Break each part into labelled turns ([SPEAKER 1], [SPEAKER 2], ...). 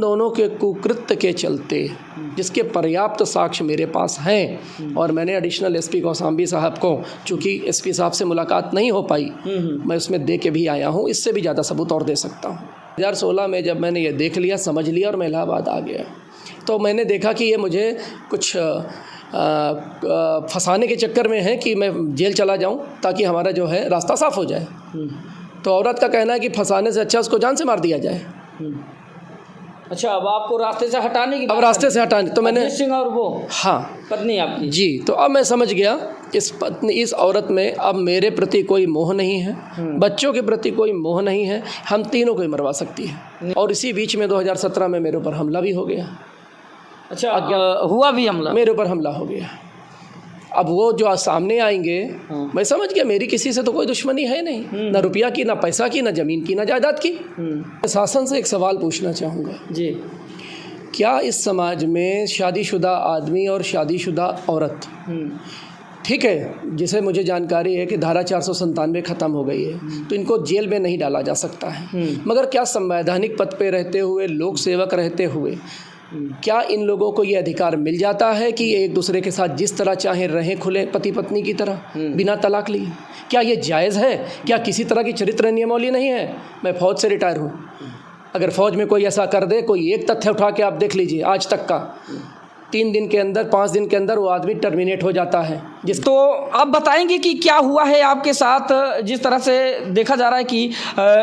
[SPEAKER 1] दोनों के कुकृत्य के चलते, जिसके पर्याप्त साक्ष्य मेरे पास हैं, और मैंने एडिशनल एसपी कौशाम्बी साहब को, चूँकि एसपी साहब से मुलाकात नहीं हो पाई, मैं उसमें दे के भी आया हूँ, इससे भी ज़्यादा सबूत और दे सकता हूँ। 2016 में जब मैंने ये देख लिया, समझ लिया और मैं इलाहाबाद आ गया, तो मैंने देखा कि ये मुझे कुछ फंसाने के चक्कर में है कि मैं जेल चला जाऊं ताकि हमारा जो है रास्ता साफ़ हो जाए। तो औरत का कहना है कि फंसाने से अच्छा उसको जान से मार दिया जाए।
[SPEAKER 2] अच्छा, अब आपको रास्ते से हटाने की,
[SPEAKER 1] अब रास्ते से हटाने, तो मैंने
[SPEAKER 2] सिंह और वो
[SPEAKER 1] हाँ
[SPEAKER 2] पत्नी आपकी
[SPEAKER 1] जी, तो अब मैं समझ गया इस औरत में अब मेरे प्रति कोई मोह नहीं है, बच्चों के प्रति कोई मोह नहीं है, हम तीनों को ही मरवा सकती है। और इसी बीच में 2017 में मेरे ऊपर हमला भी हो गया।
[SPEAKER 2] अच्छा, हुआ भी हमला? मेरे
[SPEAKER 1] ऊपर हमला हो गया। अब वो जो सामने आएंगे, मैं समझ गया मेरी किसी से तो कोई दुश्मनी है नहीं, ना रुपया की, ना पैसा की, ना ज़मीन की, ना जायदाद की। शासन से एक सवाल पूछना चाहूँगा जी, क्या इस समाज में शादीशुदा आदमी और शादीशुदा औरत, ठीक है, जिसे मुझे जानकारी है कि धारा 497 ख़त्म हो गई है, तो इनको जेल में नहीं डाला जा सकता है, मगर क्या संवैधानिक पद पे रहते हुए, लोक सेवक रहते हुए, क्या इन लोगों को ये अधिकार मिल जाता है कि ये एक दूसरे के साथ जिस तरह चाहे रहें, खुले पति पत्नी की तरह, बिना तलाक लिए? क्या ये जायज़ है? क्या किसी तरह की चरित्र नियमावली नहीं है? मैं फ़ौज से रिटायर हूँ, अगर फ़ौज में कोई ऐसा कर दे, कोई एक तथ्य उठा के आप देख लीजिए, आज तक का 3 दिन के अंदर, 5 दिन के अंदर वो आदमी टर्मिनेट हो जाता है।
[SPEAKER 2] तो आप बताएंगे कि क्या हुआ है आपके साथ? जिस तरह से देखा जा रहा है कि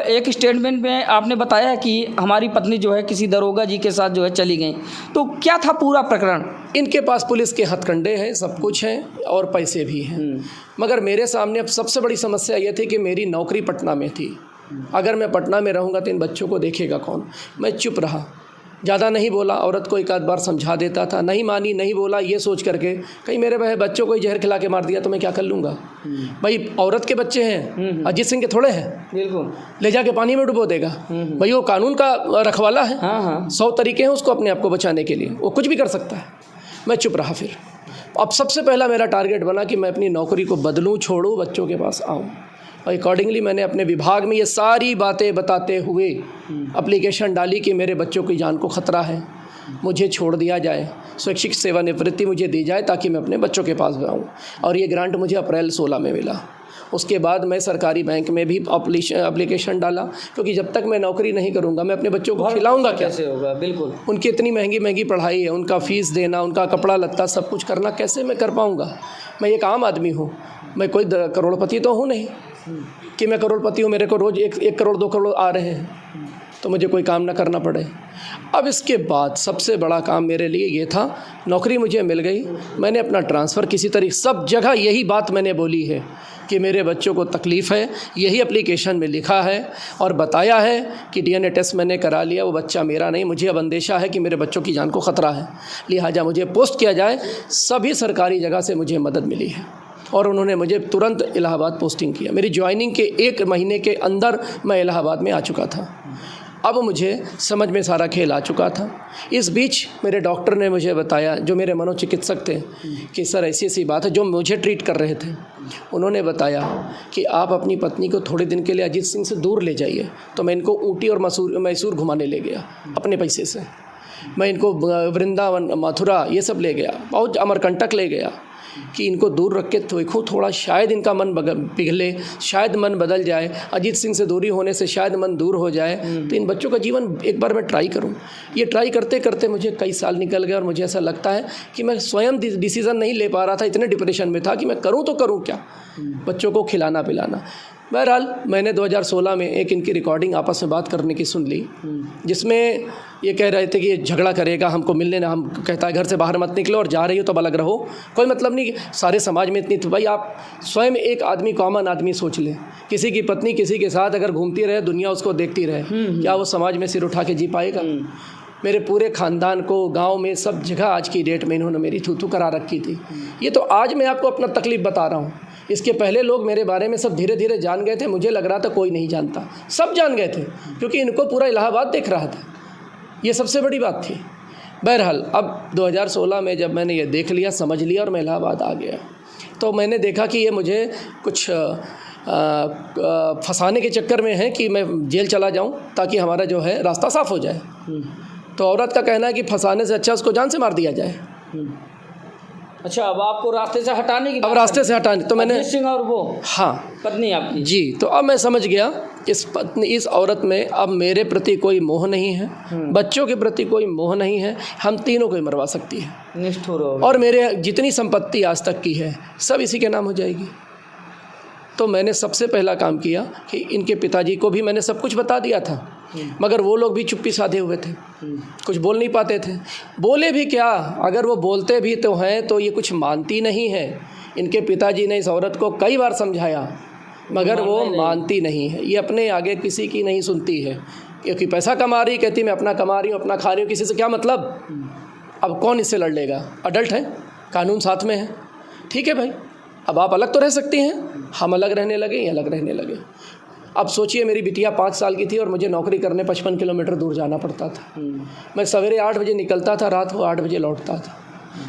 [SPEAKER 2] एक स्टेटमेंट में आपने बताया कि हमारी पत्नी जो है किसी दरोगा जी के साथ जो है चली गई, तो क्या था पूरा प्रकरण?
[SPEAKER 1] इनके पास पुलिस के हथकंडे हैं, सब कुछ हैं और पैसे भी हैं, मगर मेरे सामने अब सबसे बड़ी समस्या ये थी कि मेरी नौकरी पटना में थी। अगर मैं पटना में रहूँगा तो इन बच्चों को देखेगा कौन? मैं चुप रहा, ज़्यादा नहीं बोला, औरत को एक आध बार समझा देता था, नहीं मानी, नहीं बोला, ये सोच करके कहीं मेरे भाई बच्चों को ही जहर खिला के मार दिया तो मैं क्या कर लूँगा? भाई औरत के बच्चे हैं, अजीत सिंह के थोड़े हैं, बिल्कुल ले जाके पानी में डुबो देगा। भाई वो कानून का रखवाला है, 100 तरीके हैं उसको अपने आप को बचाने के लिए, वो कुछ भी कर सकता है। मैं चुप रहा। फिर अब सबसे पहला मेरा टारगेट बना कि मैं अपनी नौकरी को बदलूँ, छोड़ूँ, बच्चों के पास आऊँ, और अकॉर्डिंगली मैंने अपने विभाग में ये सारी बातें बताते हुए एप्लीकेशन डाली कि मेरे बच्चों की जान को ख़तरा है, मुझे छोड़ दिया जाए, स्वैच्छिक सेवानिवृत्ति मुझे दी जाए ताकि मैं अपने बच्चों के पास आऊँ। और ये ग्रांट मुझे अप्रैल 16 में मिला। उसके बाद मैं सरकारी बैंक में भी एप्लीकेशन डाला, क्योंकि जब तक मैं नौकरी नहीं करूँगा मैं अपने बच्चों को खिलाऊँगा कैसे? होगा, बिल्कुल, उनकी इतनी महंगी महंगी पढ़ाई है, उनका फ़ीस देना, उनका कपड़ा लत्ता सब कुछ करना कैसे मैं कर पाऊँगा? मैं एक आम आदमी हूँ, मैं कोई करोड़पति तो हूँ नहीं कि मैं करोड़पति हूँ, मेरे को रोज़ 1 करोड़ 2 करोड़ आ रहे हैं तो मुझे कोई काम ना करना पड़े। अब इसके बाद सबसे बड़ा काम मेरे लिए ये था, नौकरी मुझे मिल गई, मैंने अपना ट्रांसफ़र किसी तरीके, सब जगह यही बात मैंने बोली है कि मेरे बच्चों को तकलीफ़ है, यही एप्लीकेशन में लिखा है और बताया है कि DNA टेस्ट मैंने करा लिया, वो बच्चा मेरा नहीं, मुझे अब अंदेशा है कि मेरे बच्चों की जान को ख़तरा है, लिहाजा मुझे पोस्ट किया जाए। सभी सरकारी जगह से मुझे मदद मिली है और उन्होंने मुझे तुरंत इलाहाबाद पोस्टिंग किया। मेरी ज्वाइनिंग के 1 महीने के अंदर मैं इलाहाबाद में आ चुका था। अब मुझे समझ में सारा खेल आ चुका था। इस बीच मेरे डॉक्टर ने मुझे बताया, जो मेरे मनोचिकित्सक थे, कि सर ऐसी ऐसी बात है, जो मुझे ट्रीट कर रहे थे, उन्होंने बताया कि आप अपनी पत्नी को थोड़े दिन के लिए अजीत सिंह से दूर ले जाइए। तो मैं इनको ऊटी और मैसूर घुमाने ले गया अपने पैसे से, मैं इनको वृंदावन, मथुरा ये सब ले गया, बहुत अमरकंटक ले गया कि इनको दूर रख के देखो, थोड़ा शायद इनका मन पिघले, शायद मन बदल जाए, अजीत सिंह से दूरी होने से शायद मन दूर हो जाए, तो इन बच्चों का जीवन एक बार मैं ट्राई करूं। ये ट्राई करते करते मुझे कई साल निकल गए और मुझे ऐसा लगता है कि मैं स्वयं डिसीज़न नहीं ले पा रहा था, इतने डिप्रेशन में था कि मैं करूं तो करूं क्या, बच्चों को खिलाना पिलाना। बहरहाल मैंने 2016 में एक इनकी रिकॉर्डिंग आपस में बात करने की सुन ली, जिसमें ये कह रहे थे कि ये झगड़ा करेगा, हमको मिलने ना, हम कहता है घर से बाहर मत निकलो और जा रही हो तो अलग रहो, कोई मतलब नहीं, सारे समाज में इतनी। तो भाई आप स्वयं एक आदमी, कॉमन आदमी सोच ले, किसी की पत्नी किसी के साथ अगर घूमती रहे, दुनिया उसको देखती रहे, क्या वो समाज में सिर उठा के जी पाएगा? मेरे पूरे ख़ानदान को, गांव में, सब जगह आज की डेट में इन्होंने मेरी थू करा रखी थी। ये तो आज मैं आपको अपना तकलीफ़ बता रहा हूँ, इसके पहले लोग मेरे बारे में सब धीरे धीरे जान गए थे, मुझे लग रहा था कोई नहीं जानता, सब जान गए थे क्योंकि इनको पूरा इलाहाबाद देख रहा था, ये सबसे बड़ी बात थी। बहरहाल अब 2016 में जब मैंने ये देख लिया, समझ लिया और मैं इलाहाबाद आ गया, तो मैंने देखा कि ये मुझे कुछ फंसाने के चक्कर में है कि मैं जेल चला जाऊं ताकि हमारा जो है रास्ता साफ़ हो जाए। तो औरत का कहना है कि फंसाने से अच्छा उसको जान से मार दिया जाए।
[SPEAKER 2] अच्छा, अब आपको रास्ते से हटाने की
[SPEAKER 1] अब रास्ते से हटाने तो मैंने
[SPEAKER 2] अजीत सिंह और वो
[SPEAKER 1] हाँ
[SPEAKER 2] पत्नी आपकी
[SPEAKER 1] जी, तो अब मैं समझ गया इस औरत में अब मेरे प्रति कोई मोह नहीं है, बच्चों के प्रति कोई मोह नहीं है, हम तीनों को ही मरवा सकती है,
[SPEAKER 2] निष्ठुर हो।
[SPEAKER 1] और मेरे जितनी संपत्ति आज तक की है सब इसी के नाम हो जाएगी। तो मैंने सबसे पहला काम किया कि इनके पिताजी को भी मैंने सब कुछ बता दिया था, मगर वो लोग भी चुप्पी साधे हुए थे, कुछ बोल नहीं पाते थे। बोले भी क्या, अगर वो बोलते भी तो हैं तो ये कुछ मानती नहीं है। इनके पिताजी ने इस औरत को कई बार समझाया मगर वो मानती नहीं है। ये अपने आगे किसी की नहीं सुनती है, क्योंकि पैसा कमा रही, कहती मैं अपना कमा रही हूँ, अपना खा रही हूँ, किसी से क्या मतलब। अब कौन इससे लड़ लेगा, अडल्ट है, कानून साथ में है, ठीक है भाई, अब आप अलग तो रह सकती हैं, हम अलग रहने लगे, ये अलग रहने लगे। अब सोचिए मेरी बिटिया 5 साल की थी और मुझे नौकरी करने 55 किलोमीटर दूर जाना पड़ता था। मैं सवेरे 8 बजे निकलता था, रात को 8 बजे लौटता था।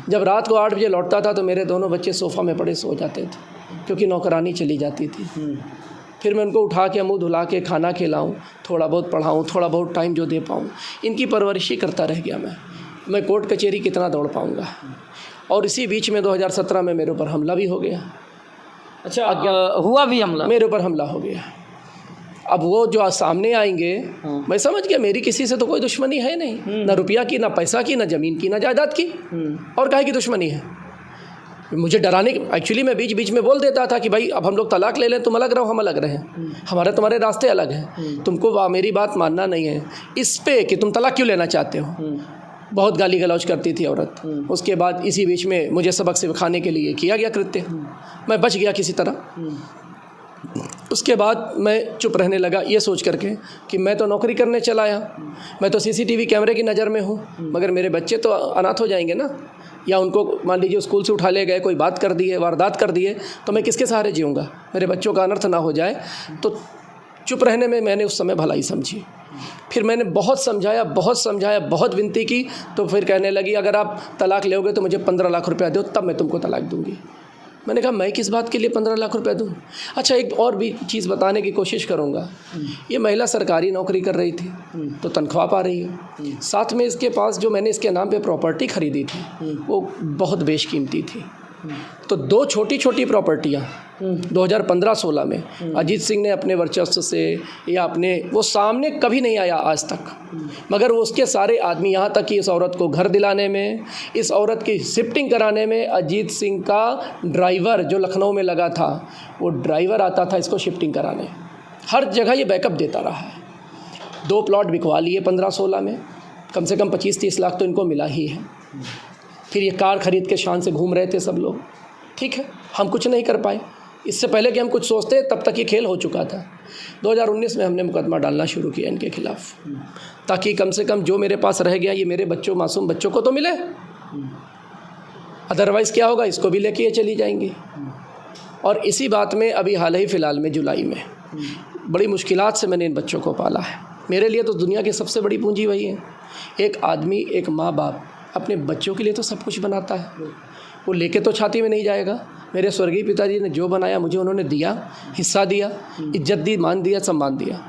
[SPEAKER 1] जब रात को 8 बजे लौटता था तो मेरे दोनों बच्चे सोफ़ा में पड़े सो जाते थे, क्योंकि नौकरानी चली जाती थी। फिर मैं उनको उठा के मुँह धुला के खाना खिलाऊँ, थोड़ा बहुत पढ़ाऊँ, थोड़ा बहुत टाइम जो दे पाऊँ, इनकी परवरिश ही करता रह गया मैं कोर्ट कचहरी कितना दौड़ पाऊँगा। और इसी बीच में 2017 में मेरे ऊपर हमला भी हो गया।
[SPEAKER 2] अच्छा, हुआ भी हमला?
[SPEAKER 1] मेरे ऊपर हमला हो गया। अब वो जो सामने आएंगे, मैं समझ गया मेरी किसी से तो कोई दुश्मनी है नहीं, ना रुपया की, ना पैसा की, ना ज़मीन की, ना जायदाद की, और काहे की दुश्मनी है। मुझे डराने की, एक्चुअली मैं बीच बीच में बोल देता था कि भाई अब हम लोग तलाक ले लें, तुम अलग रहो, हम अलग रहें, हमारे तुम्हारे रास्ते अलग हैं, तुमको मेरी बात मानना नहीं है इस पे कि तुम तलाक क्यों लेना चाहते हो। बहुत गाली गलौज करती थी औरत। उसके बाद इसी बीच में मुझे सबक सिखाने के लिए किया गया कृत्य, मैं बच गया किसी तरह। उसके बाद मैं चुप रहने लगा, ये सोच करके कि मैं तो नौकरी करने चला आया, मैं तो सीसीटीवी कैमरे की नज़र में हूँ, मगर मेरे बच्चे तो अनाथ हो जाएंगे ना, या उनको मान लीजिए स्कूल से उठा ले गए, कोई बात कर दिए, वारदात कर दिए, तो मैं किसके सहारे जीऊँगा, मेरे बच्चों का अनर्थ ना हो जाए। तो चुप रहने में मैंने उस समय भलाई समझी। फिर मैंने बहुत समझाया, बहुत विनती की, तो फिर कहने लगी अगर आप तलाक लोगे तो मुझे 15 लाख रुपया दो, तब मैं तुमको तलाक दूंगी। मैंने कहा मैं किस बात के लिए 15 लाख रुपया दूं। अच्छा, एक और भी चीज़ बताने की कोशिश करूंगा। ये महिला सरकारी नौकरी कर रही थी तो तनख्वाह पा रही है, साथ में इसके पास जो मैंने इसके नाम पे प्रॉपर्टी खरीदी थी वो बहुत बेशकीमती थी। तो 2 छोटी प्रॉपर्टियाँ 2015-16 में अजीत सिंह ने अपने वर्चस्व से या अपने, वो सामने कभी नहीं आया आज तक, मगर वो उसके सारे आदमी, यहाँ तक कि इस औरत को घर दिलाने में, इस औरत की शिफ्टिंग कराने में, अजीत सिंह का ड्राइवर जो लखनऊ में लगा था, वो ड्राइवर आता था इसको शिफ्टिंग कराने, हर जगह ये बैकअप देता रहा है। 2 प्लॉट बिकवा लिए 15-16 में, कम से कम 25-30 लाख तो इनको मिला ही है। फिर ये कार खरीद के शान से घूम रहे थे सब लोग, ठीक है, हम कुछ नहीं कर पाए। इससे पहले कि हम कुछ सोचते तब तक ये खेल हो चुका था। 2019 में हमने मुकदमा डालना शुरू किया इनके खिलाफ़, ताकि कम से कम जो मेरे पास रह गया ये मेरे बच्चों, मासूम बच्चों को तो मिले, अदरवाइज़ क्या होगा, इसको भी लेके ये चली जाएंगी। और इसी बात में अभी हाल ही फ़िलहाल में जुलाई में बड़ी मुश्किलात से मैंने इन बच्चों को पाला है। मेरे लिए तो दुनिया की सबसे बड़ी पूंजी वही है। एक आदमी, एक माँ बाप अपने बच्चों के लिए तो सब कुछ बनाता है, वो लेके तो छाती में नहीं जाएगा। मेरे स्वर्गीय पिताजी ने जो बनाया मुझे उन्होंने दिया, हिस्सा दिया, इज्जत दी, मान दिया, सम्मान दिया।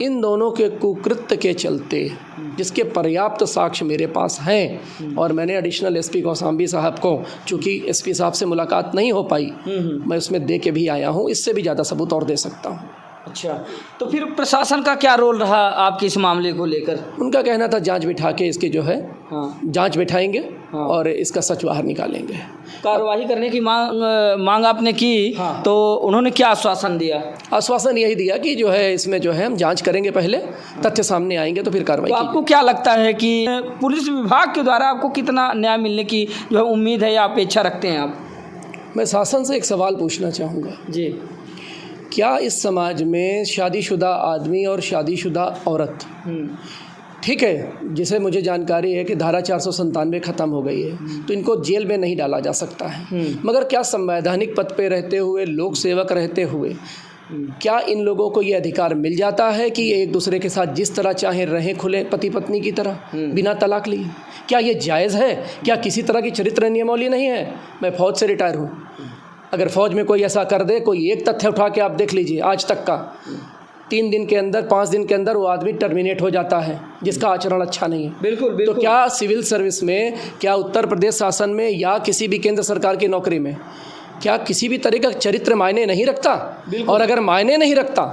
[SPEAKER 1] इन दोनों के कुकृत्य के चलते, जिसके पर्याप्त साक्ष्य मेरे पास हैं, और मैंने एडिशनल एसपी कौशाम्बी साहब को, चूँकि एसपी साहब से मुलाकात नहीं हो पाई, मैं उसमें दे के भी आया हूँ, इससे भी ज़्यादा सबूत और दे सकता हूँ।
[SPEAKER 2] अच्छा, तो फिर प्रशासन का क्या रोल रहा आपके इस मामले को लेकर?
[SPEAKER 1] उनका कहना था जांच बिठा के इसकी जो है जांच बिठाएंगे और इसका सच बाहर निकालेंगे।
[SPEAKER 2] कार्रवाई करने की मांग आपने की, तो उन्होंने क्या आश्वासन दिया?
[SPEAKER 1] आश्वासन यही दिया कि जो है इसमें जो है हम जांच करेंगे, पहले तथ्य सामने आएंगे तो फिर कार्रवाई।
[SPEAKER 2] तो आपको क्या लगता है कि पुलिस विभाग के द्वारा आपको कितना न्याय मिलने की जो है उम्मीद है या अपेक्षा रखते हैं आप?
[SPEAKER 1] मैं शासन से एक सवाल पूछना चाहूँगा जी, क्या इस समाज में शादीशुदा आदमी और शादीशुदा औरत, ठीक है, जिसे मुझे जानकारी है कि धारा 497 ख़त्म हो गई है तो इनको जेल में नहीं डाला जा सकता है, मगर क्या संवैधानिक पद पे रहते हुए, लोक सेवक रहते हुए, क्या इन लोगों को ये अधिकार मिल जाता है कि एक दूसरे के साथ जिस तरह चाहे रहें, खुले पति पत्नी की तरह, बिना तलाक लिए? क्या ये जायज़ है? क्या किसी तरह की चरित्र नियमावली नहीं है? मैं फ़ौज से रिटायर हूँ, अगर फ़ौज में कोई ऐसा कर दे, कोई एक तथ्य उठा के आप देख लीजिए आज तक का, 3 दिन के अंदर 5 दिन के अंदर वो आदमी टर्मिनेट हो जाता है जिसका आचरण अच्छा नहीं है।
[SPEAKER 2] बिल्कुल बिल्कुल।
[SPEAKER 1] तो क्या सिविल सर्विस में, क्या उत्तर प्रदेश शासन में या किसी भी केंद्र सरकार की नौकरी में क्या किसी भी तरह का चरित्र मायने नहीं रखता? और अगर मायने नहीं रखता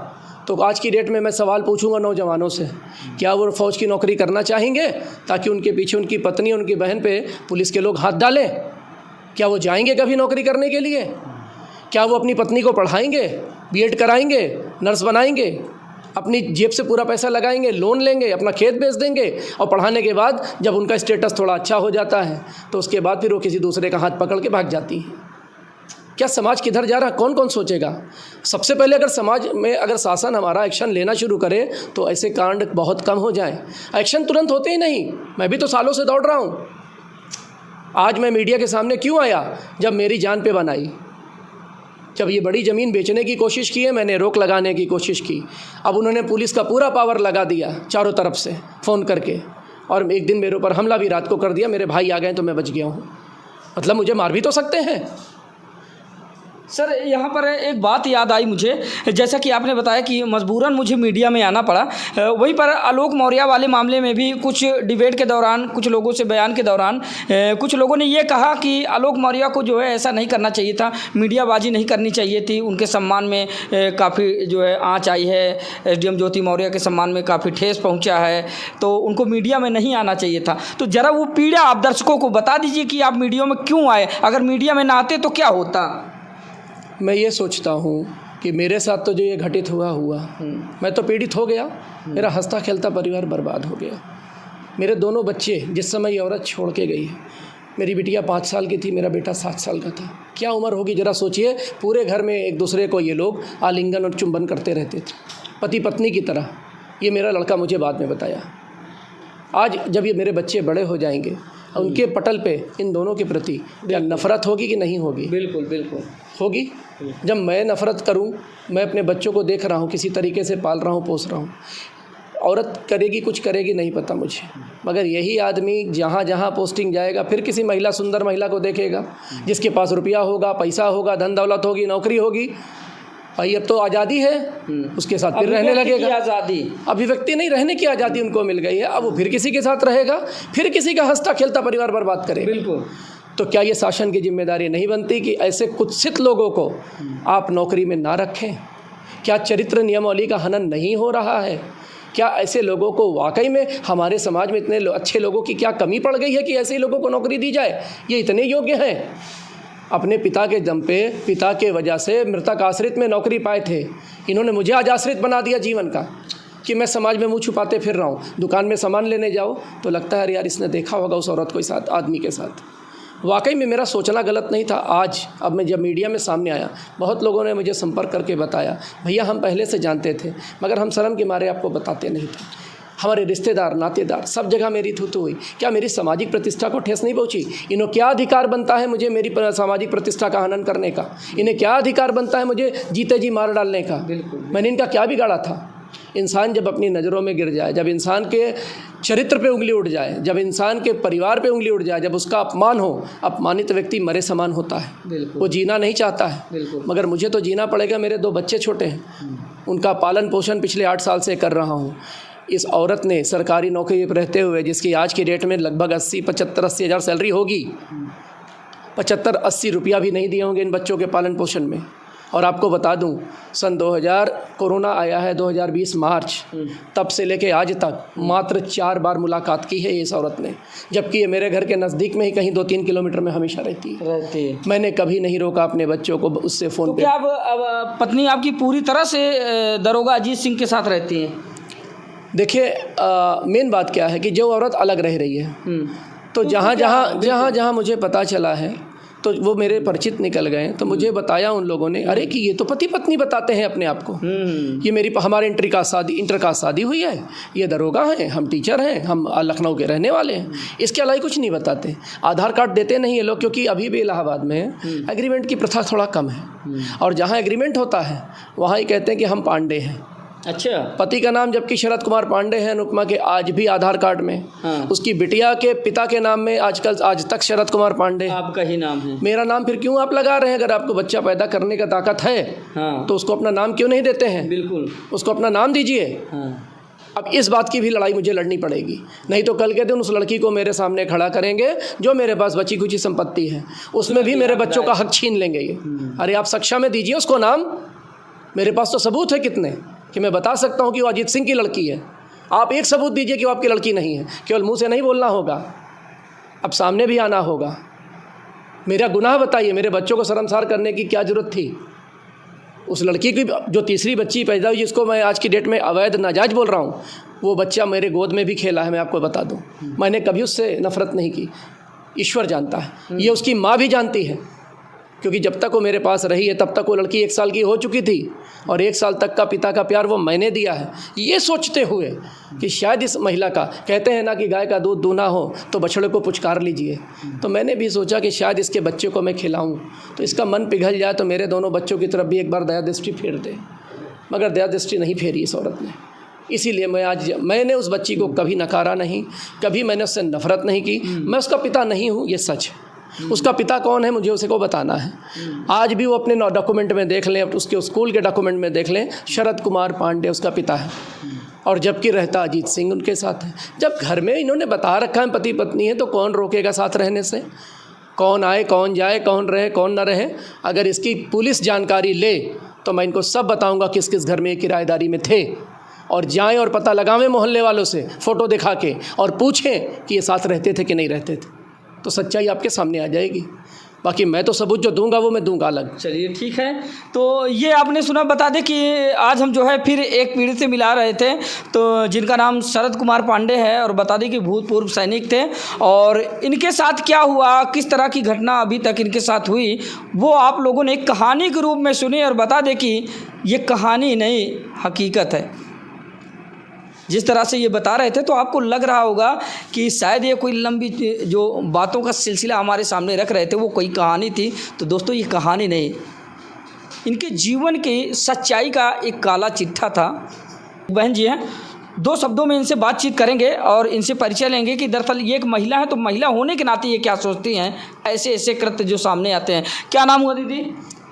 [SPEAKER 1] तो आज की डेट में मैं सवाल पूछूंगा नौजवानों से, क्या वो फ़ौज की नौकरी करना चाहेंगे ताकि उनके पीछे उनकी पत्नी, उनकी बहन पे पुलिस के लोग हाथ डालें? क्या वो जाएंगे कभी नौकरी करने के लिए? क्या वो अपनी पत्नी को पढ़ाएंगे, बीएड कराएंगे, नर्स बनाएंगे, अपनी जेब से पूरा पैसा लगाएंगे, लोन लेंगे, अपना खेत बेच देंगे और पढ़ाने के बाद जब उनका स्टेटस थोड़ा अच्छा हो जाता है तो उसके बाद फिर वो किसी दूसरे का हाथ पकड़ के भाग जाती हैं? क्या समाज किधर जा रहा है? कौन कौन सोचेगा? सबसे पहले अगर समाज में अगर शासन हमारा एक्शन लेना शुरू करे तो ऐसे कांड बहुत कम हो जाएं। एक्शन तुरंत होते ही नहीं। मैं भी तो सालों से दौड़ रहा हूँ। आज मैं मीडिया के सामने क्यों आया? जब मेरी जान पे बनाई, जब ये बड़ी ज़मीन बेचने की कोशिश की है, मैंने रोक लगाने की कोशिश की। अब उन्होंने पुलिस का पूरा पावर लगा दिया चारों तरफ से फ़ोन करके, और एक दिन मेरे ऊपर हमला भी रात को कर दिया। मेरे भाई आ गए तो मैं बच गया हूँ। मतलब मुझे मार भी तो सकते हैं।
[SPEAKER 2] सर यहाँ पर एक बात याद आई मुझे, जैसा कि आपने बताया कि मजबूरन मुझे मीडिया में आना पड़ा। वहीं पर आलोक मौर्य वाले मामले में भी कुछ डिबेट के दौरान, कुछ लोगों से बयान के दौरान कुछ लोगों ने ये कहा कि आलोक मौर्य को जो है ऐसा नहीं करना चाहिए था, मीडियाबाजी नहीं करनी चाहिए थी। उनके सम्मान में काफ़ी जो है आँच आई है, एसडीएम ज्योति मौर्य के सम्मान में काफ़ी ठेस पहुँचा है, तो उनको मीडिया में नहीं आना चाहिए था। तो ज़रा वो पीड़ा आप दर्शकों को बता दीजिए कि आप मीडिया में क्यों आए? अगर मीडिया में ना आते तो क्या होता?
[SPEAKER 1] मैं ये सोचता हूँ कि मेरे साथ तो जो ये घटित हुआ मैं तो पीड़ित हो गया। मेरा हंसता खेलता परिवार बर्बाद हो गया। मेरे दोनों बच्चे, जिस समय ये औरत छोड़ के गई है, मेरी बिटिया 5 साल की थी, मेरा बेटा 7 साल का था। क्या उम्र होगी ज़रा सोचिए। पूरे घर में एक दूसरे को ये लोग आलिंगन और चुंबन करते रहते थे, पति पत्नी की तरह। ये मेरा लड़का मुझे बाद में बताया। आज जब ये मेरे बच्चे बड़े हो जाएंगे, उनके पटल पे इन दोनों के प्रति क्या नफ़रत होगी कि नहीं होगी?
[SPEAKER 2] बिल्कुल बिल्कुल
[SPEAKER 1] होगी। जब मैं नफ़रत करूं, मैं अपने बच्चों को देख रहा हूं, किसी तरीके से पाल रहा हूं, पोस रहा हूं। औरत करेगी कुछ करेगी नहीं पता मुझे, मगर यही आदमी जहाँ जहाँ पोस्टिंग जाएगा फिर किसी महिला, सुंदर महिला को देखेगा जिसके पास रुपया होगा, पैसा होगा, धन दौलत होगी, नौकरी होगी। भाई अब तो आज़ादी है, उसके साथ फिर रहने लगेगा।
[SPEAKER 2] आज़ादी,
[SPEAKER 1] अभिव्यक्ति नहीं, रहने की आज़ादी उनको मिल गई है। अब वो फिर किसी के साथ रहेगा, फिर किसी का हंसता खेलता परिवार बर्बाद करेगा।
[SPEAKER 2] बिल्कुल।
[SPEAKER 1] तो क्या ये शासन की जिम्मेदारी नहीं बनती कि ऐसे कुत्सित लोगों को आप नौकरी में ना रखें? क्या चरित्र नियमावली का हनन नहीं हो रहा है? क्या ऐसे लोगों को वाकई में हमारे समाज में इतने अच्छे लोगों की क्या कमी पड़ गई है कि ऐसे लोगों को नौकरी दी जाए? ये इतने योग्य हैं, अपने पिता के दम पे, पिता के वजह से मृतक आश्रित में नौकरी पाए थे। इन्होंने मुझे आज आश्रित बना दिया जीवन का कि मैं समाज में मुँह छुपाते फिर रहा हूँ। दुकान में सामान लेने जाओ तो लगता है अरे यार इसने देखा होगा उस औरत को, इस आदमी के साथ। वाकई में मेरा सोचना गलत नहीं था। आज अब मैं जब मीडिया में सामने आया, बहुत लोगों ने मुझे संपर्क करके बताया, भैया हम पहले से जानते थे मगर हम शर्म के मारे आपको बताते नहीं थे। हमारे रिश्तेदार, नातेदार, सब जगह मेरी थू हुई। क्या मेरी सामाजिक प्रतिष्ठा को ठेस नहीं पहुंची? इन्हें क्या अधिकार बनता है मुझे मेरी सामाजिक प्रतिष्ठा का हनन करने का? इन्हें क्या अधिकार बनता है मुझे जीते जी मार डालने का? मैंने इनका क्या बिगाड़ा था? इंसान जब अपनी नज़रों में गिर जाए, जब इंसान के चरित्र पे उंगली उठ जाए, जब इंसान के परिवार पे उंगली उठ जाए, जब उसका अपमान हो, अपमानित व्यक्ति मरे समान होता है। वो जीना नहीं चाहता है, मगर मुझे तो जीना पड़ेगा। मेरे 2 बच्चे छोटे हैं, उनका पालन पोषण पिछले 8 साल से कर रहा हूँ। इस औरत ने सरकारी नौकरी पर रहते हुए, जिसकी आज की डेट में लगभग 75-80 हज़ार सैलरी होगी, 75-80 रुपया भी नहीं दिए होंगे इन बच्चों के पालन पोषण में। और आपको बता दूं, सन 2000 कोरोना आया है 2020 मार्च, तब से लेके आज तक मात्र 4 बार मुलाकात की है इस औरत ने, जबकि ये मेरे घर के नज़दीक में ही कहीं 2-3 किलोमीटर में हमेशा रहती है। मैंने कभी नहीं रोका अपने बच्चों को उससे फ़ोन
[SPEAKER 2] तो
[SPEAKER 1] पे।
[SPEAKER 2] क्या अब पत्नी आपकी पूरी तरह से दरोगा अजीत सिंह के साथ रहती हैं?
[SPEAKER 1] देखिए, मेन बात क्या है कि जो औरत अलग रह रही है, तो जहाँ मुझे पता चला है तो वो मेरे परिचित निकल गए। तो मुझे बताया उन लोगों ने, अरे कि ये तो पति पत्नी बताते हैं अपने आप को। ये हमारे इंटर कास्ट शादी हुई है, ये दरोगा हैं, हम टीचर हैं, हम लखनऊ के रहने वाले हैं। इसके अलावा कुछ नहीं बताते। आधार कार्ड देते नहीं ये लोग, क्योंकि अभी भी इलाहाबाद में एग्रीमेंट की प्रथा थोड़ा कम है, और जहाँ एग्रीमेंट होता है वहाँ ही कहते हैं कि हम पांडे हैं,
[SPEAKER 2] अच्छा।
[SPEAKER 1] पति का नाम जबकि शरद कुमार पांडे है अनुपमा के आज भी आधार कार्ड में।
[SPEAKER 2] हाँ।
[SPEAKER 1] उसकी बिटिया के पिता के नाम में आज तक शरद कुमार पांडे।
[SPEAKER 2] आपका ही नाम है।
[SPEAKER 1] मेरा नाम फिर क्यों आप लगा रहे हैं? अगर आपको बच्चा पैदा करने का ताकत है
[SPEAKER 2] हाँ।
[SPEAKER 1] तो उसको अपना नाम क्यों नहीं देते हैं?
[SPEAKER 2] बिल्कुल,
[SPEAKER 1] उसको अपना नाम दीजिए।
[SPEAKER 2] हाँ।
[SPEAKER 1] अब इस बात की भी लड़ाई मुझे लड़नी पड़ेगी, नहीं तो कल के दिन उस लड़की को मेरे सामने खड़ा करेंगे जो मेरे पास बची कुची संपत्ति है, उसमें भी मेरे बच्चों का हक छीन लेंगे ये। अरे आप सक्षा में दीजिए उसको नाम, मेरे पास तो सबूत है कितने कि मैं बता सकता हूँ कि वो अजीत सिंह की लड़की है। आप एक सबूत दीजिए कि वो आपकी लड़की नहीं है। केवल मुंह से नहीं बोलना होगा, अब सामने भी आना होगा। मेरा गुनाह बताइए, मेरे बच्चों को शर्मसार करने की क्या ज़रूरत थी? उस लड़की की जो तीसरी बच्ची पैदा हुई जिसको मैं आज की डेट में अवैध नाजायज़ बोल रहा हूँ, वो बच्चा मेरे गोद में भी खेला है। मैं आपको बता दूँ, मैंने कभी उससे नफ़रत नहीं की, ईश्वर जानता है, ये उसकी माँ भी जानती है, क्योंकि जब तक वो मेरे पास रही है तब तक वो लड़की 1 साल की हो चुकी थी और 1 साल तक का पिता का प्यार वो मैंने दिया है, ये सोचते हुए कि शायद इस महिला का, कहते हैं ना कि गाय का दूध दूना हो तो बछड़े को पुचकार लीजिए, तो मैंने भी सोचा कि शायद इसके बच्चे को मैं खिलाऊं तो इसका मन पिघल जाए तो मेरे दोनों बच्चों की तरफ भी एक बार दया दृष्टि फेर दे। मगर दया दृष्टि नहीं फेरी इस औरत ने। इसीलिए मैंने उस बच्ची को कभी नकारा नहीं, कभी मैंने उससे नफ़रत नहीं की। मैं उसका पिता नहीं हूँ, ये सच है। उसका पिता कौन है मुझे उसे को बताना है। आज भी वो अपने डॉक्यूमेंट में देख लें, उसके स्कूल के डॉक्यूमेंट में देख लें, शरद कुमार पांडे उसका पिता है, और जबकि रहता अजीत सिंह उनके साथ है। जब घर में इन्होंने बता रखा है पति पत्नी है तो कौन रोकेगा साथ रहने से? कौन आए कौन जाए, कौन रहे कौन न रहे? अगर इसकी पुलिस जानकारी ले तो मैं इनको सब बताऊँगा किस किस घर में किराएदारी में थे, और जाएँ और पता लगावें मोहल्ले वालों से फ़ोटो दिखा के और पूछें कि ये साथ रहते थे कि नहीं रहते थे, तो सच्चाई आपके सामने आ जाएगी। बाकी मैं तो सबूत जो दूंगा वो मैं दूंगा अलग।
[SPEAKER 2] चलिए ठीक है, तो ये आपने सुना। बता दें कि आज हम जो है फिर एक पीढ़ी से मिला रहे थे तो जिनका नाम शरद कुमार पांडे है, और बता दें कि भूतपूर्व सैनिक थे, और इनके साथ क्या हुआ, किस तरह की घटना अभी तक इनके साथ हुई, वो आप लोगों ने एक कहानी के रूप में सुनी। और बता दें कि ये कहानी नहीं, हकीकत है। जिस तरह से ये बता रहे थे तो आपको लग रहा होगा कि शायद ये कोई लंबी जो बातों का सिलसिला हमारे सामने रख रहे थे वो कोई कहानी थी। तो दोस्तों ये कहानी नहीं, इनके जीवन की सच्चाई का एक काला चिट्ठा था। बहन जी हैं, 2 शब्दों में इनसे बातचीत करेंगे और इनसे परिचय लेंगे कि दरअसल ये एक महिला है, तो महिला होने के नाते ये क्या सोचती हैं, ऐसे ऐसे कृत्य जो सामने आते हैं। क्या नाम हुआ दीदी?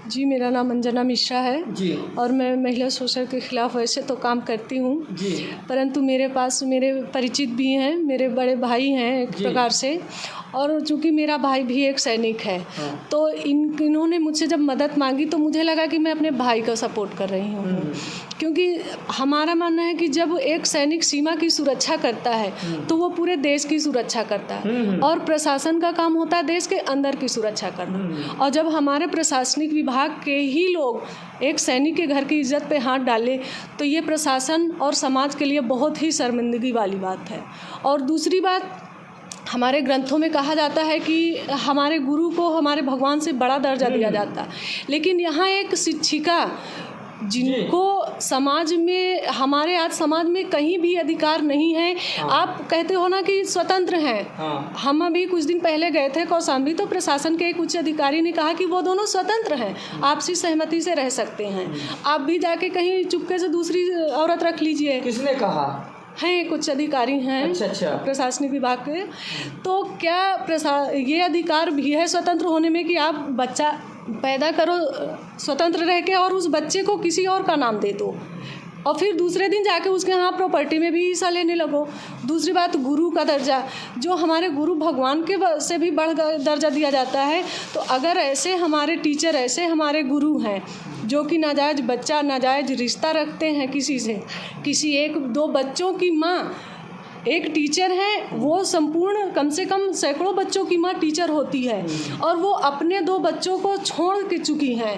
[SPEAKER 3] जी, मेरा नाम अंजना मिश्रा है
[SPEAKER 2] जी।
[SPEAKER 3] और मैं महिला शोषण के खिलाफ वैसे तो काम करती हूँ
[SPEAKER 2] जी।
[SPEAKER 3] परंतु मेरे पास मेरे परिचित भी हैं, मेरे बड़े भाई हैं एक प्रकार से, और चूँकि मेरा भाई भी एक सैनिक है।
[SPEAKER 2] हाँ।
[SPEAKER 3] तो इन्होंने मुझसे जब मदद मांगी तो मुझे लगा कि मैं अपने भाई का सपोर्ट कर रही हूँ, क्योंकि हमारा मानना है कि जब एक सैनिक सीमा की सुरक्षा करता है तो वो पूरे देश की सुरक्षा करता है, और प्रशासन का काम होता है देश के अंदर की सुरक्षा करना। और जब हमारे प्रशासनिक विभाग के ही लोग एक सैनिक के घर की इज्जत पे हाथ डाले तो ये प्रशासन और समाज के लिए बहुत ही शर्मिंदगी वाली बात है। और दूसरी बात, हमारे ग्रंथों में कहा जाता है कि हमारे गुरु को हमारे भगवान से बड़ा दर्जा दिया जाता है, लेकिन यहाँ एक शिक्षिका जिनको समाज में, हमारे आज समाज में कहीं भी अधिकार नहीं है। हाँ। आप कहते हो ना कि स्वतंत्र हैं। हाँ। हम अभी कुछ दिन पहले गए थे कौशाम्बी, तो प्रशासन के एक उच्च अधिकारी ने कहा कि वो दोनों स्वतंत्र हैं, आपसी सहमति से रह सकते हैं। आप भी जाके कहीं चुपके से दूसरी औरत रख लीजिए।
[SPEAKER 2] किसने कहा?
[SPEAKER 3] हैं कुछ अधिकारी हैं। अच्छा। प्रशासनिक विभाग के। तो क्या ये अधिकार भी है स्वतंत्र होने में कि आप बच्चा पैदा करो स्वतंत्र रह के और उस बच्चे को किसी और का नाम दे दो, और फिर दूसरे दिन जाके उसके यहाँ प्रॉपर्टी में भी हिस्सा लेने लगो। दूसरी बात, गुरु का दर्जा, जो हमारे गुरु भगवान के से भी बढ़ दर्जा दिया जाता है। तो अगर ऐसे हमारे टीचर, ऐसे हमारे गुरु हैं जो कि नाजायज़ बच्चा, नाजायज़ रिश्ता रखते हैं किसी से, किसी 1-2 बच्चों की माँ एक टीचर है, वो संपूर्ण कम से कम सैकड़ों बच्चों की माँ टीचर होती है, और वो अपने 2 बच्चों को छोड़ के चुकी हैं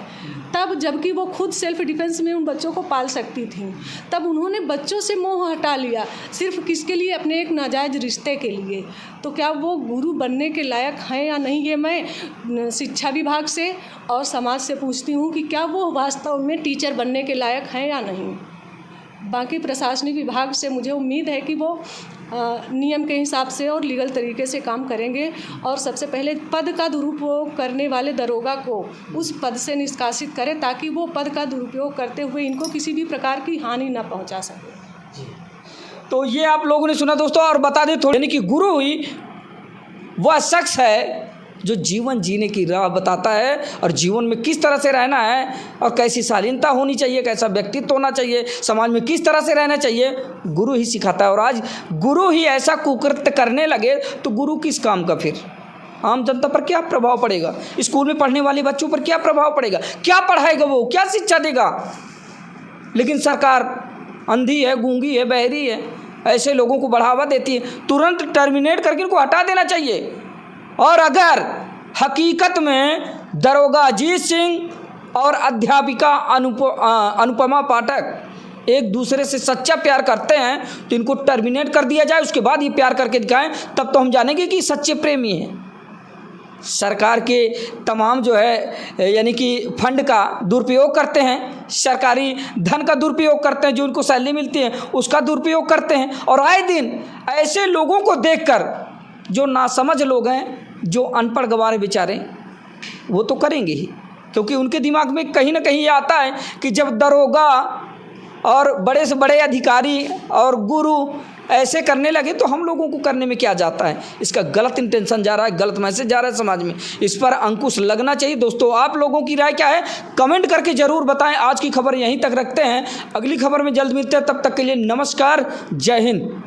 [SPEAKER 3] तब, जबकि वो खुद सेल्फ डिफेंस में उन बच्चों को पाल सकती थी। तब उन्होंने बच्चों से मोह हटा लिया, सिर्फ किसके लिए? अपने एक नाजायज़ रिश्ते के लिए। तो क्या वो गुरु बनने के लायक हैं या नहीं, ये मैं शिक्षा विभाग से और समाज से पूछती हूँ कि क्या वो वास्तव में टीचर बनने के लायक हैं या नहीं। बाकी प्रशासनिक विभाग से मुझे उम्मीद है कि वो नियम के हिसाब से और लीगल तरीके से काम करेंगे। और सबसे पहले पद का दुरुपयोग करने वाले दरोगा को उस पद से निष्कासित करें, ताकि वो पद का दुरुपयोग करते हुए इनको किसी भी प्रकार की हानि न पहुंचा सके।
[SPEAKER 2] तो ये आप लोगों ने सुना दोस्तों। और बता दें थोड़ी, यानी कि गुरु ही वह शख्स है जो जीवन जीने की राह बताता है और जीवन में किस तरह से रहना है और कैसी शालीनता होनी चाहिए, कैसा व्यक्तित्व होना चाहिए, समाज में किस तरह से रहना चाहिए, गुरु ही सिखाता है। और आज गुरु ही ऐसा कुकृत्य करने लगे तो गुरु किस काम का फिर? आम जनता पर क्या प्रभाव पड़ेगा? स्कूल में पढ़ने वाले बच्चों पर क्या प्रभाव पड़ेगा? क्या पढ़ाएगा वो? क्या शिक्षा देगा? लेकिन सरकार अंधी है, गूंगी है, बहरी है, ऐसे लोगों को बढ़ावा देती है। तुरंत टर्मिनेट करके इनको हटा देना चाहिए। और अगर हकीकत में दरोगा अजीत सिंह और अध्यापिका अनुपमा पाठक एक दूसरे से सच्चा प्यार करते हैं तो इनको टर्मिनेट कर दिया जाए, उसके बाद ये प्यार करके दिखाएं, तब तो हम जानेंगे कि सच्चे प्रेमी हैं। सरकार के तमाम जो है यानी कि फंड का दुरुपयोग करते हैं, सरकारी धन का दुरुपयोग करते हैं, जो उनको सैलरी मिलती है उसका दुरुपयोग करते हैं। और आए दिन ऐसे लोगों को देखकर जो नासमझ लोग हैं, जो अनपढ़ गंवारे बेचारे, वो तो करेंगे ही, क्योंकि उनके दिमाग में कहीं ना कहीं ये आता है कि जब दरोगा और बड़े से बड़े अधिकारी और गुरु ऐसे करने लगे तो हम लोगों को करने में क्या जाता है। इसका गलत इंटेंशन जा रहा है, गलत मैसेज जा रहा है समाज में। इस पर अंकुश लगना चाहिए। दोस्तों, आप लोगों की राय क्या है? कमेंट करके ज़रूर बताएं। आज की खबर यहीं तक रखते हैं, अगली खबर में जल्द मिलते हैं। तब तक के लिए नमस्कार, जय हिंद।